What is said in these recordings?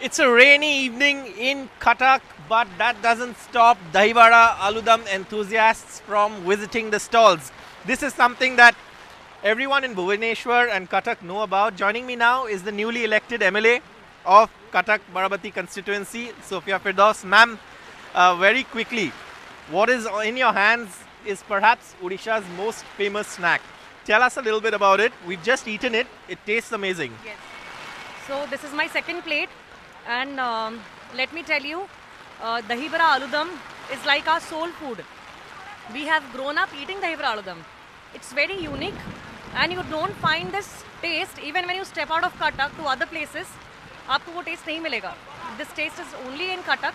It's a rainy evening in Cuttack, but that doesn't stop Dahi Vada Aludam enthusiasts from visiting the stalls. This is something that everyone in Bhubaneswar and Cuttack know about. Joining me now is the newly elected MLA of Cuttack Barabati constituency, Sophia Firdaus. Ma'am, very quickly, what is in your hands is perhaps Odisha's most famous snack. Tell us a little bit about it. We've just eaten it. It tastes amazing. Yes. So this is my second plate, and let me tell you, dahi bara aludam is like our soul food. We have grown up eating dahi bara aludam. It's very unique, and you don't find this taste even when you step out of Cuttack to other places. आपको वो test नहीं मिलेगा. This taste is only in Cuttack,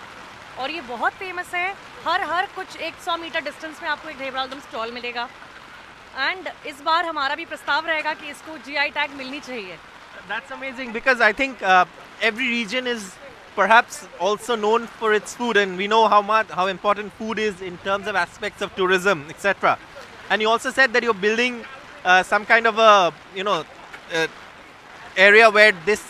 और ये बहुत famous है. हर कुछ 100 metre distance में आपको एक दही बड़ा आलूदम स्टॉल मिलेगा. एंड इस बार हमारा भी प्रस्ताव रहेगा कि इसको जीआई टैग मिलनी चाहिए. That's amazing because I think every region is perhaps also known for its food, and we know how important food is in terms of aspects of tourism, etc. And you also said that you're building some kind of a uh, area where this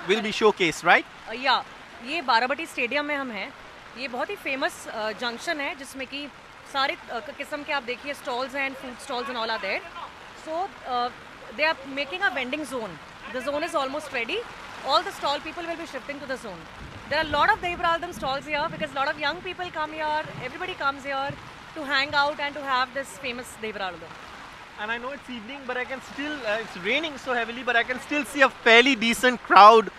will be showcased, right? या ये Barabati stadium में हम हैं. ये बहुत ही famous junction है जिसमें कि सारे किस्म के आप देखिए स्टॉल्स हैं, food stalls and all are there. So they are making a vending zone. The zone is almost ready. All the stall people will be shifting to the zone. There are a lot of Dahi Vada Aludam stalls here because a lot of young people come here. Everybody comes here to hang out and to have this famous Dahi Vada Aludam. And I know it's evening, but I can still, it's raining so heavily, but I can still see a fairly decent crowd.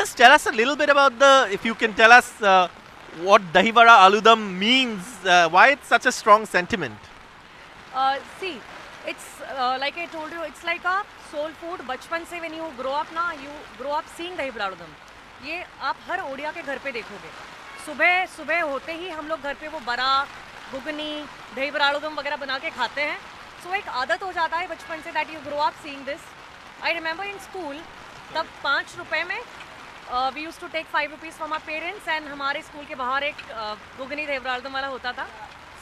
Just tell us a little bit about if you can tell us what Dahi Vada Aludam means, why it's such a strong sentiment. See, it's like I told you, it's like a soul food. बचपन से when you grow up ना, you grow up seeing दही बड़ा आलूदम. ये आप हर ओडिया के घर पे देखोगे. सुबह सुबह होते ही हम लोग घर पे वो बड़ा घुगनी दही बड़ा आलूदम वगैरह बना के खाते हैं. सो एक आदत हो जाता है बचपन से that you grow up seeing this. I remember in school तब 5 रुपए में we used to take 5 rupees from our parents, and हमारे स्कूल के बाहर एक घुगनी दही बड़ा आलूदम वाला होता था.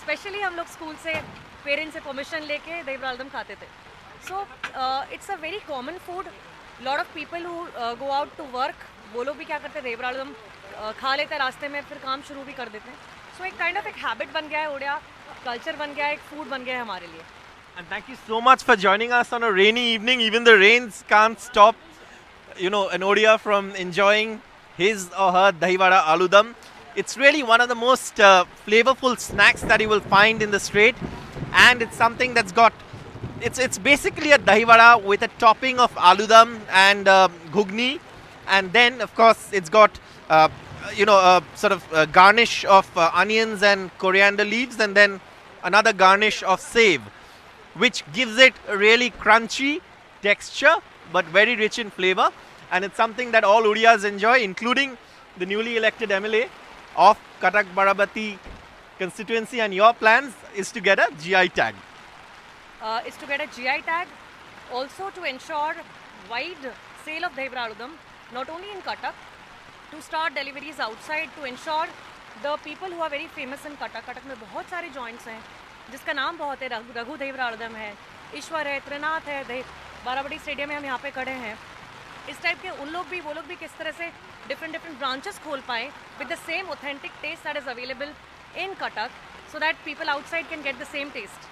स्पेशली हम लोग स्कूल से पेरेंट्स से परमिशन लेके दही बड़ा आलूदम खाते थे. So it's a very common food. Lot of people who go out to work, वो लोग भी क्या करते हैं, दही बड़ा आलूदम खा लेते हैं रास्ते में, फिर काम शुरू भी कर देते हैं. सो एक काइंड ऑफ एक हैबिट बन गया है, ओडिया कल्चर बन गया है, एक फूड बन गया है हमारे लिए. And thank you so much for joining us on a rainy evening. Even the rains can't stop, an Odia from enjoying his or her Dahi Vada Aludam. It's really one of the most flavorful snacks that you will find in the street, and it's something that's got. It's basically a Dahi Vada with a topping of Aludam and Ghugni, and then of course it's got a sort of garnish of onions and coriander leaves, and then another garnish of save, which gives it a really crunchy texture but very rich in flavor. And it's something that all Odiyas enjoy, including the newly elected MLA of Cuttack Barabati constituency. And your plans is to get a GI tag. Is to get a GI tag, also to ensure wide sale of Dahi Vada Aludam, not only in Cuttack, to start deliveries outside, to ensure the people who are very famous in Cuttack. Cuttack में बहुत सारे joints हैं जिसका नाम बहुत है. रघु दही बड़ा आलूदम है, ईश्वर है, त्रिनाथ है, बाराबटी स्टेडियम में हम यहाँ पे खड़े हैं. इस टाइप के वो लोग भी किस तरह से डिफरेंट ब्रांचेस खोल पाए with the same authentic taste that is available in Cuttack, so that people outside can get the same taste.